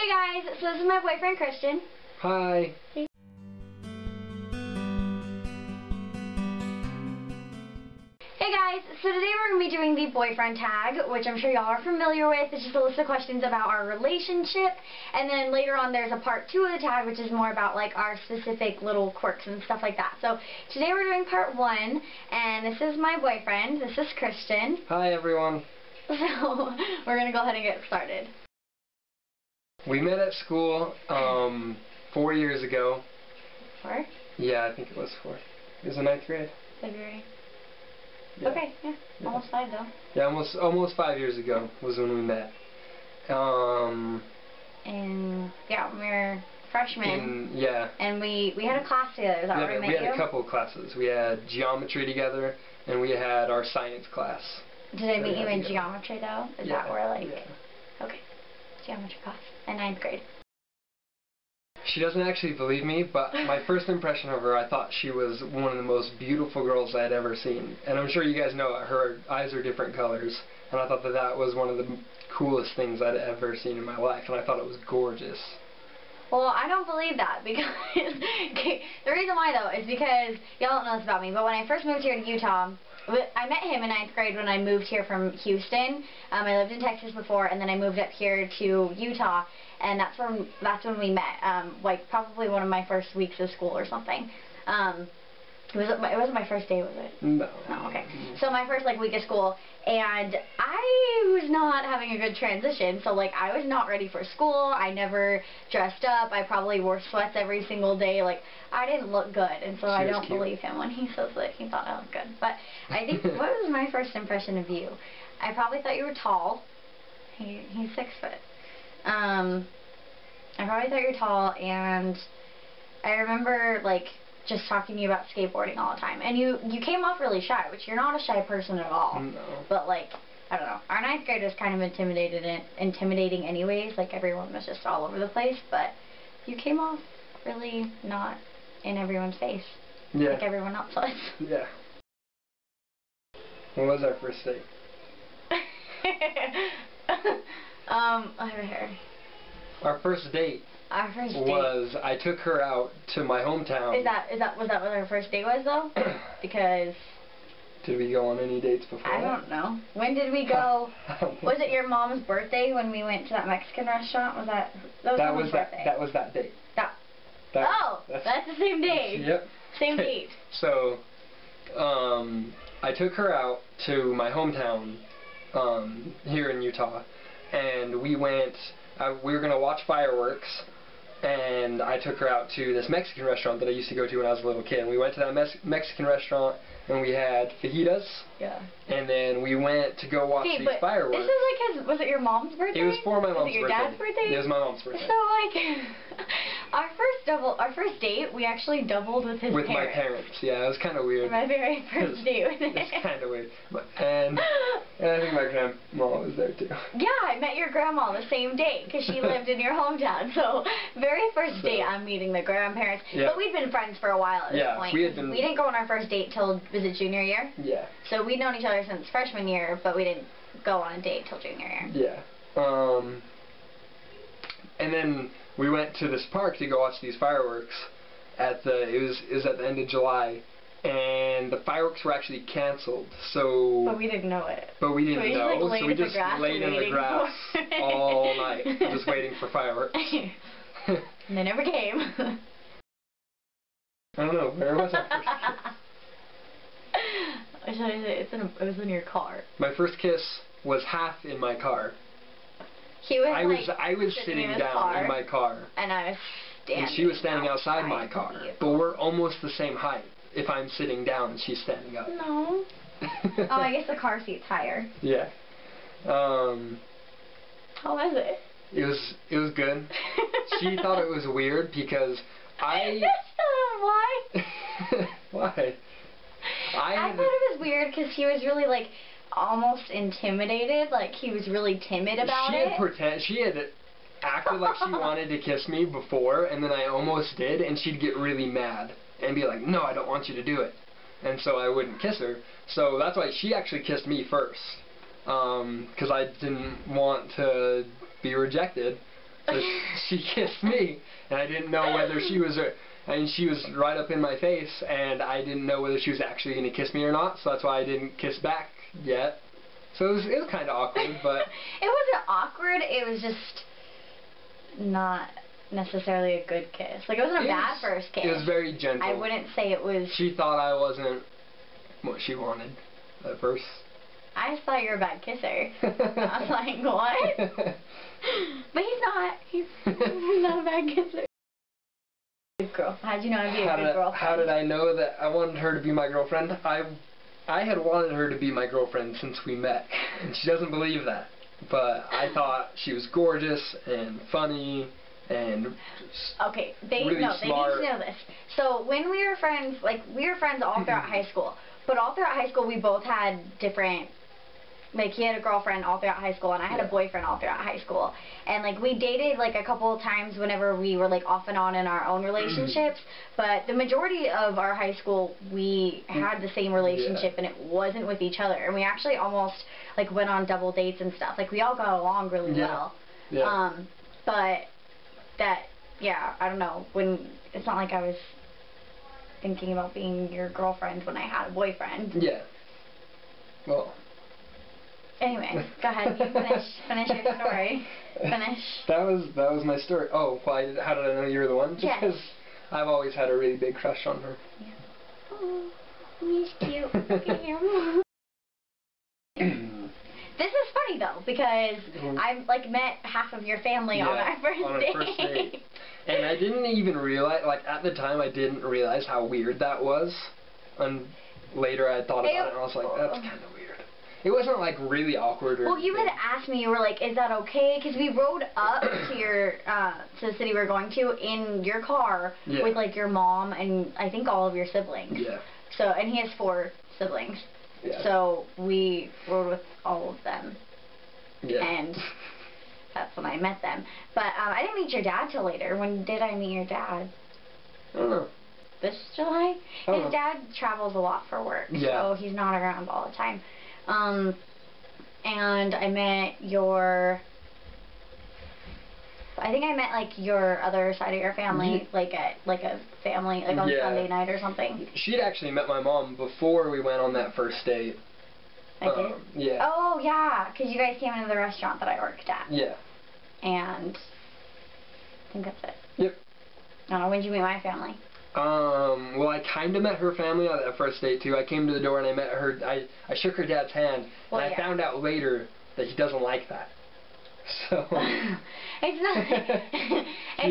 Hey guys, so this is my boyfriend Christian. Hi. Hey. Hey guys, so today we're going to be doing the boyfriend tag, which I'm sure y'all are familiar with. It's just a list of questions about our relationship, and then later on there's a part 2 of the tag, which is more about like our specific little quirks and stuff like that. So today we're doing part 1, and this is my boyfriend. This is Christian. Hi everyone. So we're going to go ahead and get started. We met at school 4 years ago. 4? Yeah, I think it was 4. It was in 9th grade. February. Yeah. Okay, yeah, almost 5 though. Yeah, almost 5 years ago was when we met. And yeah, we were freshmen. Yeah. And we had a class together. Is that where we met you? We had a couple of classes. We had geometry together, and we had our science class. Did I meet you in geometry though? Is that where like? Yeah. Okay, geometry class in 9th grade. She doesn't actually believe me, but my first impression of her, I thought she was one of the most beautiful girls I had ever seen. And I'm sure you guys know her eyes are different colors, and I thought that that was one of the coolest things I'd ever seen in my life, and I thought it was gorgeous. Well, I don't believe that, because the reason why though is because y'all don't know this about me, but when I first moved here to Utah, I met him in 9th grade when I moved here from Houston. I lived in Texas before, and then I moved up here to Utah, and that's when we met. Like probably one of my first weeks of school or something. It wasn't my first day, was it? No. No, okay. So my first like week of school, and I was not having a good transition. So like I was not ready for school. I never dressed up. I probably wore sweats every single day. Like I didn't look good, and so I don't believe him when he says that he thought I looked good. But I think what was my first impression of you? I probably thought you were tall. He's 6 foot. I probably thought you were tall, and I remember like just talking to you about skateboarding all the time. And you came off really shy, which you're not a shy person at all. No. But like, I don't know. Our 9th grade was kind of intimidating anyways. Like everyone was just all over the place. But you came off really not in everyone's face. Yeah. Like everyone else was. Yeah. What was our first date? Over here. Our first date. Our first date was I took her out to my hometown. Was that what our first date was though? Because did we go on any dates before? I don't know. When did we go? Was it your mom's birthday when we went to that Mexican restaurant? Was that was birthday? That was that date. That's the same date. Yep. Same date. So, I took her out to my hometown here in Utah, and we went. We were gonna watch fireworks, and I took her out to this Mexican restaurant that I used to go to when I was a little kid. And we went to that Mexican restaurant, and we had fajitas. Yeah. And then we went to go watch these fireworks. This is like was it your mom's birthday? It was for my mom's birthday. Was it your dad's birthday? It was my mom's birthday. So like, our first date, we actually doubled with his parents. With my parents, yeah, it was kind of weird. My very first date with him. It's kind of weird. And I think my grandma was there too. Yeah, I met your grandma the same day because she lived in your hometown. So very first date, I'm meeting the grandparents. Yeah. But we'd been friends for a while at this point. We didn't go on our first date till, was it junior year? Yeah. So we'd known each other since freshman year, but we didn't go on a date till junior year. Yeah. And then we went to this park to go watch these fireworks it was at the end of July, and the fireworks were actually canceled. So but we didn't know it. But we didn't know. So we just laid in the grass all night just waiting for fireworks. And they never came. I don't know, where was our first kiss? It was in your car. My first kiss was half in my car. I was sitting down in my car. And I was standing. And she was standing outside my car. But we're almost the same height if I'm sitting down and she's standing up. No. Oh, I guess the car seat's higher. Yeah. How was it? It was good. She thought it was weird because why? Why? I thought it was weird because he was really like almost intimidated, like he was really timid about it. She had acted like she wanted to kiss me before, and then I almost did, and she'd get really mad and be like, no, I don't want you to do it. And so I wouldn't kiss her. So that's why she actually kissed me first, because I didn't want to be rejected. So she kissed me, and I didn't know whether she was, and she was right up in my face, and I didn't know whether she was actually going to kiss me or not, so that's why I didn't kiss back yet. So it was kind of awkward, but... It wasn't awkward, it was just not necessarily a good kiss. Like, it wasn't a bad first kiss. It was very gentle. I wouldn't say it was... She thought I wasn't what she wanted at first. I just thought you were a bad kisser. I was like, what? But he's not. He's not a bad kisser. Good girl. How'd you know I'd be a good girlfriend? How did I know that I wanted her to be my girlfriend? I had wanted her to be my girlfriend since we met, and she doesn't believe that. But I thought she was gorgeous and funny and okay, really smart. They need to know this. So when we were friends, like we were friends all throughout high school, but all throughout high school we both had different. Like, he had a girlfriend all throughout high school, and I had a boyfriend all throughout high school. And, like, we dated, like, a couple of times whenever we were, like, off and on in our own relationships. But the majority of our high school, we had the same relationship, and it wasn't with each other. And we actually almost, like, went on double dates and stuff. Like, we all got along really well. Yeah. But that, yeah, I don't know. It's not like I was thinking about being your girlfriend when I had a boyfriend. Yeah. Well... Anyway, go ahead. You finish your story. Finish. That was my story. Oh, well, how did I know you were the one? Just because I've always had a really big crush on her. Yeah. Oh, he's cute. This is funny though, because I've like met half of your family on our first date. And I didn't even realize, like at the time, I didn't realize how weird that was. And later, I thought about it, and I was like, that's kind of weird. It wasn't like really awkward or you had asked me, you were like, is that okay? Because we rode up to your, to the city we were going to in your car with like your mom and I think all of your siblings. Yeah. So, and he has 4 siblings. Yeah. So we rode with all of them. Yeah. And that's when I met them. But I didn't meet your dad till later. When did I meet your dad? I don't know. This July? His dad travels a lot for work. Yeah. So he's not around all the time. And I met your, I think I met like your other side of your family, like at like a family, like on Sunday night or something. She'd actually met my mom before we went on that first date. I did? Yeah. Oh yeah, because you guys came into the restaurant that I worked at. Yeah. And I think that's it. Yep. When did you meet my family? Well, I kind of met her family on that first date, too. I came to the door and I met her. I shook her dad's hand, and I found out later that he doesn't like that. So... it's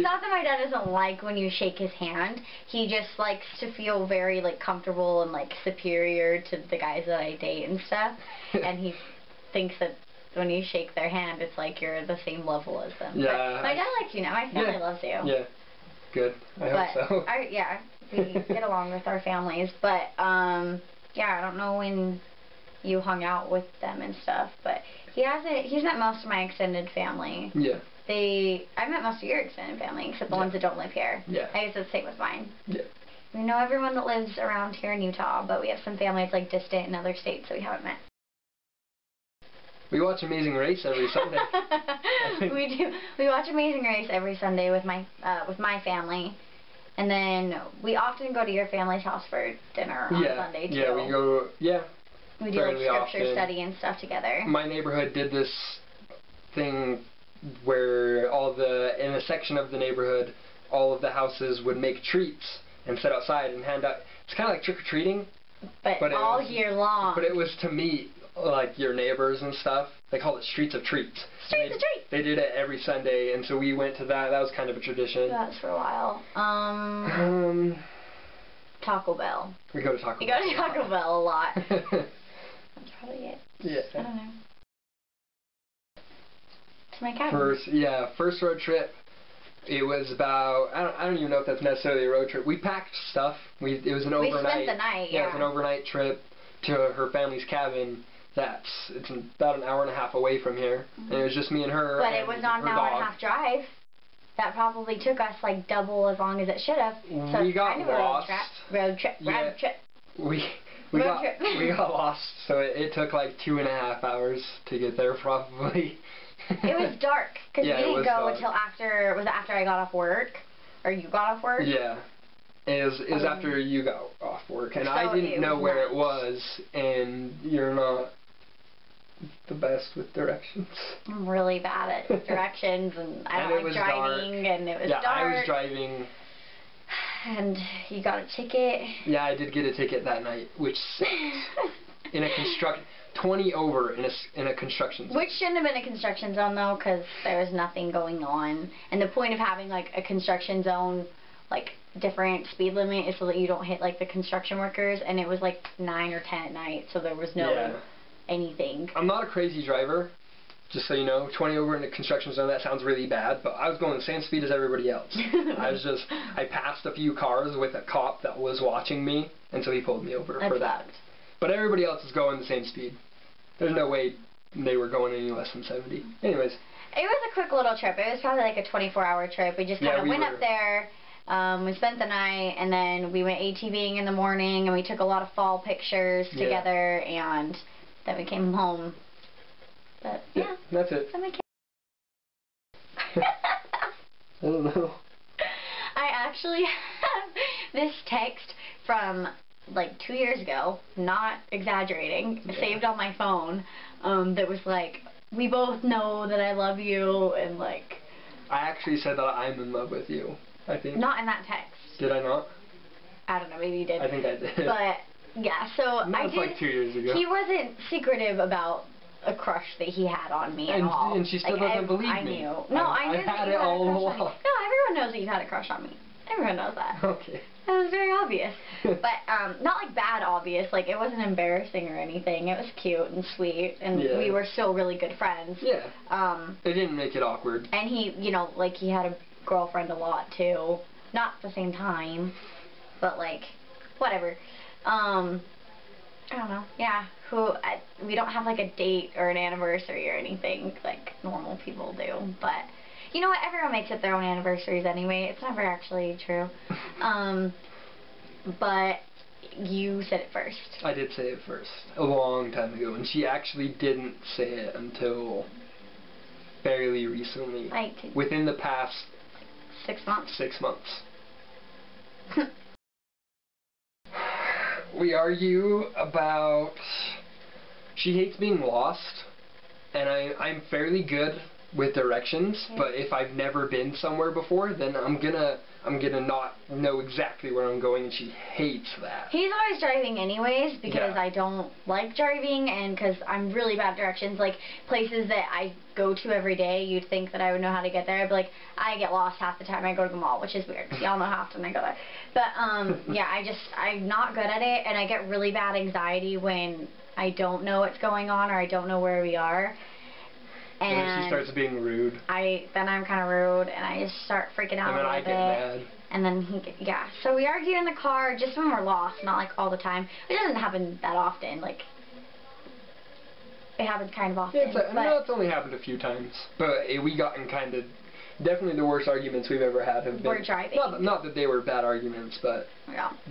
not that my dad doesn't like when you shake his hand. He just likes to feel very, like, comfortable and, like, superior to the guys that I date and stuff. And he thinks that when you shake their hand, it's like you're the same level as them. Yeah. But my dad likes you now. My family loves you. Yeah. Good. I hope so. We get along with our families, but yeah, I don't know when you hung out with them and stuff, but he's met most of my extended family. Yeah. I met most of your extended family, except the ones that don't live here. Yeah. I guess it's the same with mine. Yeah. We know everyone that lives around here in Utah, but we have some family that's like distant in other states that we haven't met. We watch Amazing Race every Sunday. We do. We watch Amazing Race every Sunday with my family, and then we often go to your family's house for dinner on Sunday too. Yeah, we go. Yeah. We do like scripture study and stuff together. My neighborhood did this thing where in a section of the neighborhood, all of the houses would make treats and sit outside and hand out. It's kind of like trick or treating. But all year long. But it was to meet like your neighbors and stuff. They call it Streets of Treats. Streets of Treats! They did it every Sunday, and so we went to that. That was kind of a tradition. That's for a while. Taco Bell. We go to Taco Bell. We go to Taco Bell a lot. That's probably it. Yeah. I don't know. To my cabin. First road trip. It was about, I don't even know if that's necessarily a road trip. We packed stuff. It was an overnight. We spent the night, Yeah, it was an overnight trip to her family's cabin. It's about an hour and a half away from here. And it was just me and her. But it was not an hour and a half drive. That probably took us like double as long as it should have. So we got lost. Road trip. We got lost, so it took like 2.5 hours to get there probably. It was dark, because Yeah, we didn't go dark. until after, was it after I got off work? Or you got off work? Yeah. It was after you got off work, and So I didn't know where nice. it was, and you're not the best with directions. I'm really bad at directions, and I don't like driving, and it was dark. Yeah, I was driving. And you got a ticket. Yeah, I did get a ticket that night, which sucked. In a construction, 20 over in a construction zone. Which shouldn't have been a construction zone, though, because there was nothing going on. And the point of having, like, a construction zone, like, different speed limit is so that you don't hit, like, the construction workers. And it was, like, 9 or 10 at night, so there was no anything. I'm not a crazy driver, just so you know. 20 over in a construction zone, that sounds really bad, but I was going the same speed as everybody else. I passed a few cars with a cop that was watching me, and so he pulled me over for that. Sucked. But everybody else is going the same speed. There's no way they were going any less than 70. Anyways. It was a quick little trip. It was probably like a 24-hour trip. We just kind of went up there. We spent the night, and then we went ATVing in the morning, and we took a lot of fall pictures together, and then we came home. But yeah, that's it. Then we came. I don't know. I actually have this text from like 2 years ago, not exaggerating, saved on my phone, that was like, we both know that I love you, and like... I actually said that I'm in love with you, I think. Not in that text. Did I not? I don't know, maybe you did. I think I did. But, yeah, so I did... like 2 years ago. He wasn't secretive about a crush that he had on me at all. And she still doesn't believe me. I knew. No, I knew I've had it all along. No, everyone knows that you've had a crush on me. Everyone knows that. Okay. That was very obvious. But, not like bad obvious, like it wasn't embarrassing or anything. It was cute and sweet, and we were still really good friends. Yeah. It didn't make it awkward. And he, you know, like he had a girlfriend a lot too. Not at the same time, but like, whatever. I don't know. Yeah. We don't have like a date or an anniversary or anything like normal people do, but you know what? Everyone makes up their own anniversaries anyway. It's never actually true. But you said it first. I did say it first, a long time ago, and she actually didn't say it until fairly recently. Like within the past 6 months. 6 months. We argue about... She hates being lost, and I'm fairly good with directions, but if I've never been somewhere before, then I'm gonna not know exactly where I'm going, and she hates that. He's always driving anyways, because I don't like driving, and because I'm really bad at directions. Like, places that I go to every day, you'd think that I would know how to get there. I'd be like, I get lost half the time I go to the mall, which is weird, because y'all know how often I go there. But, yeah, I'm not good at it, and I get really bad anxiety when I don't know what's going on, or I don't know where we are. And then she starts being rude. Then I'm kind of rude, and I just start freaking out a little bit. And then I get mad. And then so we argue in the car just when we're lost, not like all the time. It doesn't happen that often, like, it happens kind of often. Yeah, it's only happened a few times, but we got in kind of, definitely the worst arguments we've ever had have been. We're driving. Not that they were bad arguments, but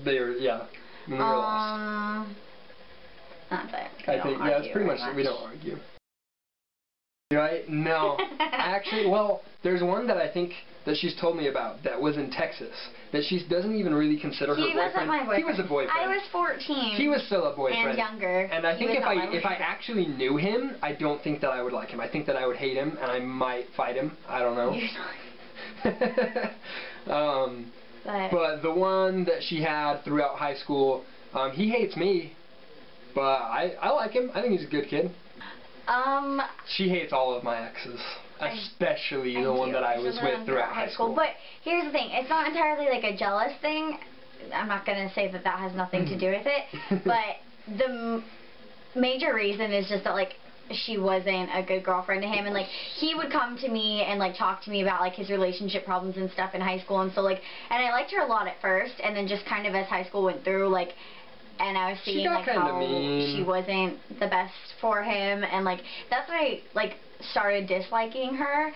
they were, when we were lost. That's it. I think, it's pretty much, we don't argue. Right? No. Actually, well, there's one that I think that she's told me about that was in Texas that she doesn't even really consider her boyfriend. He wasn't my boyfriend. He was a boyfriend. I was 14. He was still a boyfriend. And younger. And I think if I actually knew him, I don't think that I would like him. I think that I would hate him, and I might fight him. I don't know. But the one that she had throughout high school, he hates me, but I like him. I think he's a good kid. She hates all of my exes, especially the one that I was with throughout high school. But here's the thing, it's not entirely like a jealous thing. I'm not going to say that that has nothing to do with it, but the major reason is just that, like, she wasn't a good girlfriend to him, and like he would come to me and like talk to me about like his relationship problems and stuff in high school, and so like, and I liked her a lot at first, and then just kind of as high school went through, like, and I was seeing like how she wasn't the best for him, and like that's when I like started disliking her.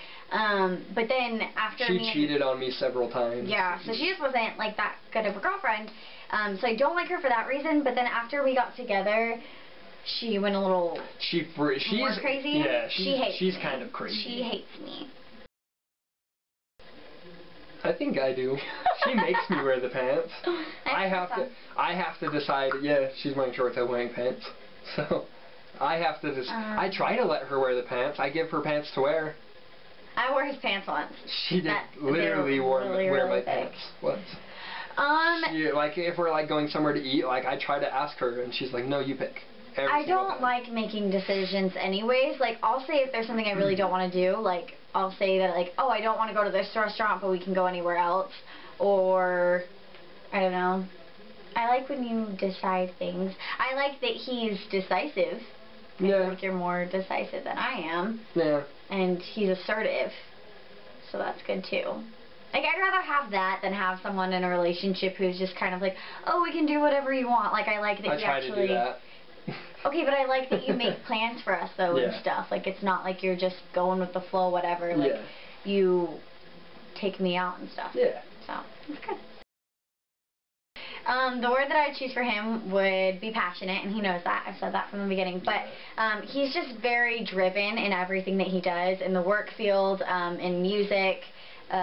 But then after she cheated on me several times. Yeah, so she just wasn't like that good of a girlfriend. So I don't like her for that reason. But then after we got together, she went a little she's more crazy. Yeah, she's me. kind of crazy. She hates me. I think I do. She makes me wear the pants. I have to decide. Yeah, she's wearing shorts. I'm wearing pants. So I have to I try to let her wear the pants. I give her pants to wear. I wore his pants once. She did literally wear my pants once. Like if we're like going somewhere to eat, like I try to ask her, and she's like, "No, you pick." I don't like making decisions anyways. Like, I'll say if there's something I really don't want to do, like, I'll say that, like, oh, I don't want to go to this restaurant, but we can go anywhere else. Or, I don't know. I like when you decide things. I like that he's decisive. Yeah. I think you're more decisive than I am. Yeah. And he's assertive. So that's good, too. Like, I'd rather have that than have someone in a relationship who's just kind of like, oh, we can do whatever you want. Like, I like that you actually... I try to do that. Okay, but I like that you make plans for us, though, and stuff. Like, it's not like you're just going with the flow, whatever. Like, you take me out and stuff. Yeah. So, it's good. The word that I would choose for him would be passionate, and he knows that. I've said that from the beginning. But he's just very driven in everything that he does, in the work field, in music.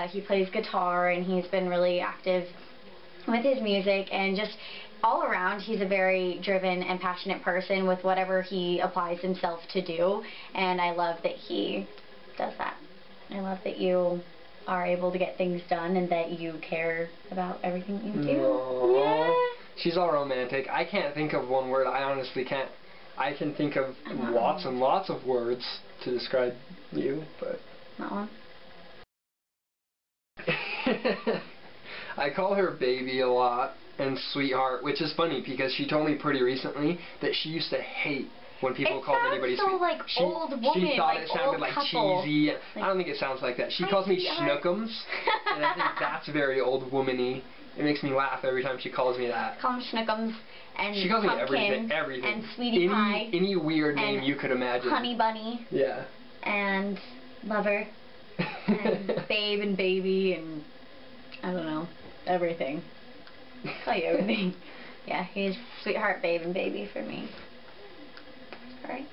He plays guitar, and he's been really active with his music, and just all around, he's a very driven and passionate person with whatever he applies himself to do, and I love that he does that. I love that you are able to get things done and that you care about everything you do. Aww. Yeah. She's all romantic. I can't think of one word. I honestly can't. I can think of lots and lots of words to describe you, but... Not one. I call her baby a lot and sweetheart, which is funny because she told me pretty recently that she used to hate when people called anybody so sweet. Like old woman, she thought like it sounded like couple. cheesy. Like, I don't think it sounds like that. She calls me schnookums, and I think that's very old womany. It makes me laugh every time she calls me that. Call me schnookums and she calls me pumpkin everything. And sweetie pie. Any weird name you could imagine. Honey bunny. Yeah. And lover. And babe and baby and I don't know, everything. Call you everything. Yeah, he's sweetheart, babe, and baby for me. Alright?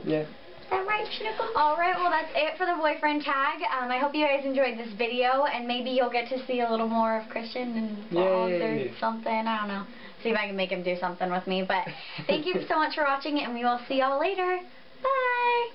Yeah. Is that right, Schnookums? Alright, well that's it for the boyfriend tag. I hope you guys enjoyed this video, and maybe you'll get to see a little more of Christian and vlogs or something. I don't know. See if I can make him do something with me. But thank you so much for watching, and we will see y'all later. Bye!